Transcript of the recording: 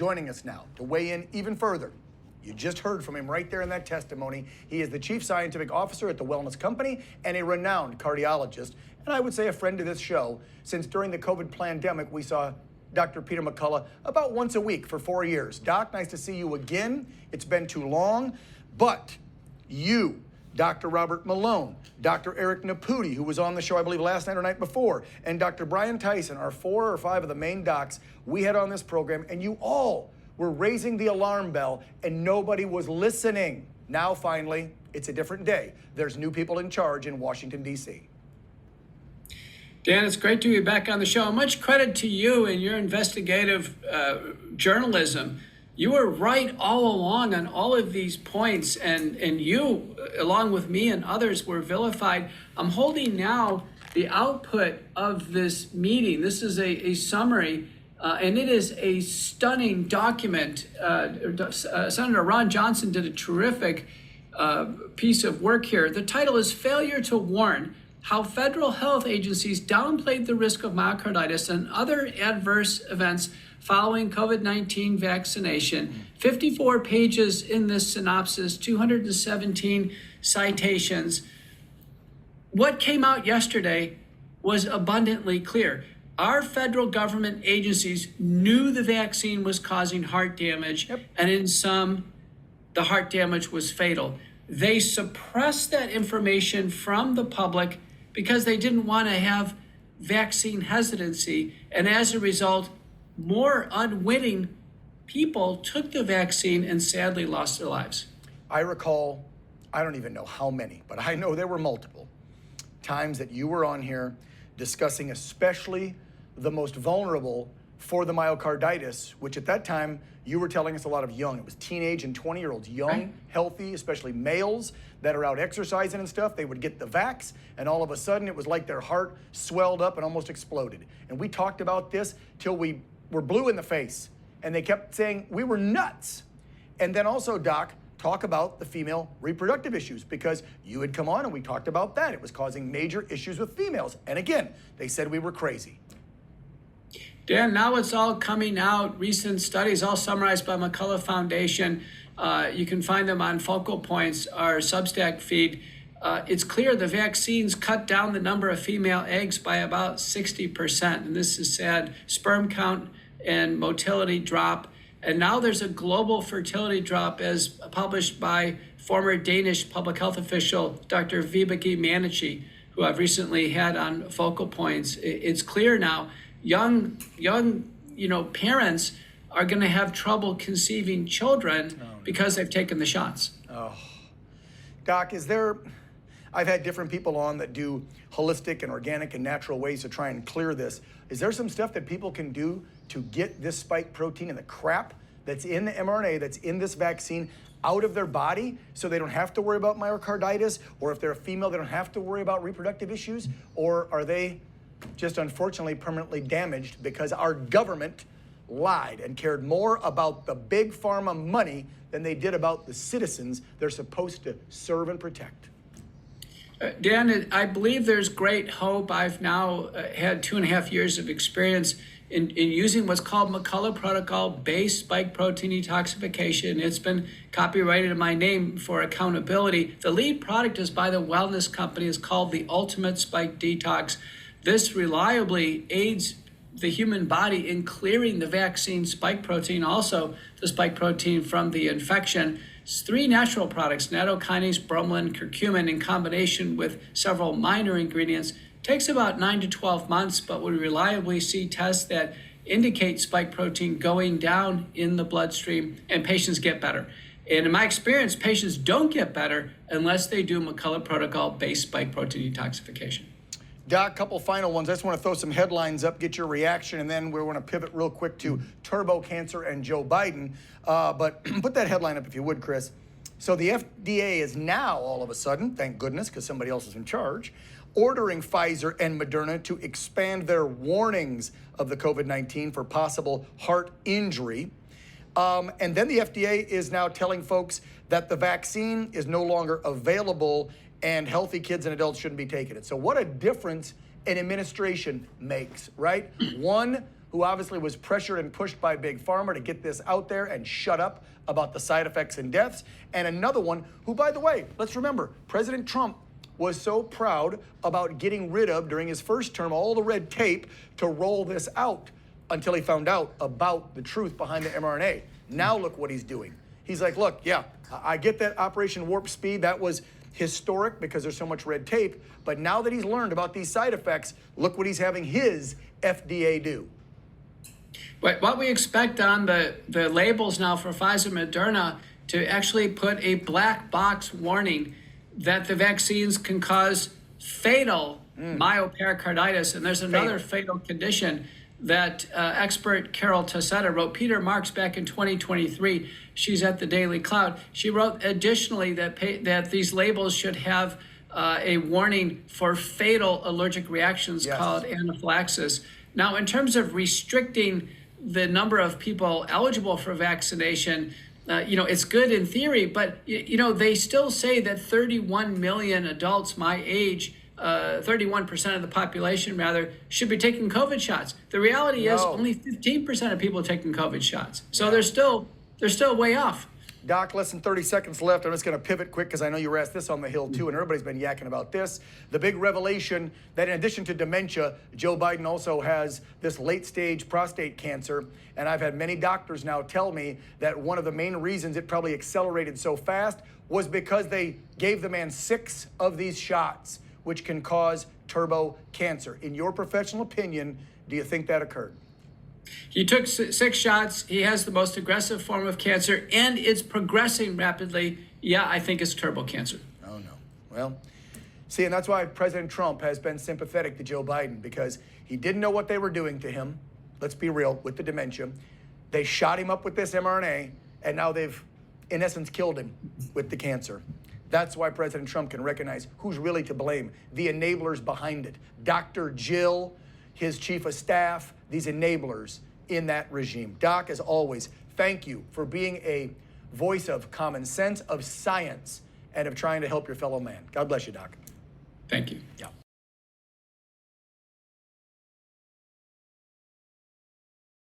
joining us now to weigh in even further. You just heard from him right there in that testimony. He is the Chief Scientific Officer at the Wellness Company and a renowned cardiologist, and I would say a friend to this show, since during the COVID pandemic, we saw Dr. Peter McCullough about once a week for 4 years. Doc, nice to see you again. It's been too long, but you, Dr. Robert Malone, Dr. Eric Naputi, who was on the show, I believe, last night or night before, and Dr. Brian Tyson are 4 or 5 of the main docs we had on this program, and you all were raising the alarm bell, and nobody was listening. Now, finally, it's a different day. There's new people in charge in Washington, D.C. Dan, it's great to be back on the show. Much credit to you and your investigative journalism. You were right all along on all of these points, and you, along with me and others, were vilified. I'm holding now the output of this meeting. This is a summary, and it is a stunning document. Senator Ron Johnson did a terrific piece of work here. The title is Failure to Warn: How Federal Health Agencies Downplayed the Risk of Myocarditis and Other Adverse Events Following COVID-19 Vaccination. 54 pages in this synopsis, 217 citations. What came out yesterday was abundantly clear. Our federal government agencies knew the vaccine was causing heart damage, and in some, the heart damage was fatal. They suppressed that information from the public because they didn't want to have vaccine hesitancy, and as a result, more unwitting people took the vaccine and sadly lost their lives. I recall, I don't even know how many, but I know there were multiple times that you were on here discussing especially the most vulnerable for the myocarditis, which at that time you were telling us a lot of young, it was teenage and 20-year-olds, young, right, healthy, especially males that are out exercising and stuff. They would get the vax, and all of a sudden it was like their heart swelled up and almost exploded. And we talked about this till we were blue in the face, and they kept saying we were nuts. And then also, Doc, talk about the female reproductive issues, because you had come on and we talked about that. It was causing major issues with females. And again, they said we were crazy. Dan, now it's all coming out. Recent studies, all summarized by McCullough Foundation. You can find them on Focal Points, our Substack feed. It's clear the vaccines cut down the number of female eggs by about 60%. And this is sad. Sperm count and motility drop. And now there's a global fertility drop, as published by former Danish public health official, Dr. Vibeke Manichi, who I've recently had on Focal Points. It's clear now, young, parents are going to have trouble conceiving children because they've taken the shots. Oh, Doc, I've had different people on that do holistic and organic and natural ways to try and clear this. Is there some stuff that people can do to get this spike protein and the crap that's in the mRNA, that's in this vaccine, out of their body so they don't have to worry about myocarditis? Or if they're a female, they don't have to worry about reproductive issues? Or are they just unfortunately permanently damaged because our government lied and cared more about the big pharma money than they did about the citizens they're supposed to serve and protect? Dan, I believe there's great hope. I've now had 2.5 years of experience in using what's called McCullough protocol-based spike protein detoxification. It's been copyrighted in my name for accountability. The lead product is by the Wellness Company. It's called the Ultimate Spike Detox. This reliably aids the human body in clearing the vaccine spike protein, also the spike protein from the infection. It's 3 natural products, nattokinase, bromelain, curcumin, in combination with several minor ingredients. Takes about 9 to 12 months, but we reliably see tests that indicate spike protein going down in the bloodstream, and patients get better. And in my experience, patients don't get better unless they do McCullough protocol-based spike protein detoxification. Doc, couple final ones. I just want to throw some headlines up, get your reaction, and then we want to pivot real quick to turbo cancer and Joe Biden. But put that headline up if you would, Chris. So the FDA is now, all of a sudden, thank goodness, because somebody else is in charge, ordering Pfizer and Moderna to expand their warnings of the COVID-19 for possible heart injury. And then the FDA is now telling folks that the vaccine is no longer available and healthy kids and adults shouldn't be taking it. So what a difference an administration makes, right? One who obviously was pressured and pushed by Big Pharma to get this out there and shut up about the side effects and deaths. And another one who, by the way, let's remember, President Trump was so proud about getting rid of, during his first term, all the red tape to roll this out until he found out about the truth behind the mRNA. Now look what he's doing. He's like, look, yeah, I get that Operation Warp Speed. That was historic because there's so much red tape. But now that he's learned about these side effects, look what he's having his FDA do. But what we expect on the labels now for Pfizer and Moderna to actually put a black box warning that the vaccines can cause fatal myocarditis. And there's another fatal condition that expert Carol Tassetta wrote. Peter Marks back in 2023, she's at the Daily Cloud. She wrote additionally that these labels should have a warning for fatal allergic reactions called anaphylaxis. Now, in terms of restricting the number of people eligible for vaccination, it's good in theory, but they still say that 31 million adults my age, 31% of the population rather, should be taking COVID shots. The reality is only 15% of people are taking COVID shots. So they're still way off. Doc, less than 30 seconds left. I'm just going to pivot quick because I know you were asked this on the Hill too, and everybody's been yakking about this. The big revelation that in addition to dementia, Joe Biden also has this late-stage prostate cancer. And I've had many doctors now tell me that one of the main reasons it probably accelerated so fast was because they gave the man 6 of these shots, which can cause turbo cancer. In your professional opinion, do you think that occurred? He took 6 shots. He has the most aggressive form of cancer, and it's progressing rapidly. Yeah, I think it's turbo cancer. Oh, no. Well, see, and that's why President Trump has been sympathetic to Joe Biden, because he didn't know what they were doing to him. Let's be real, with the dementia. They shot him up with this mRNA, and now they've, in essence, killed him with the cancer. That's why President Trump can recognize who's really to blame, the enablers behind it. Dr. Jill, his chief of staff, these enablers in that regime. Doc, as always, thank you for being a voice of common sense, of science, and of trying to help your fellow man. God bless you, Doc. Thank you. Yeah.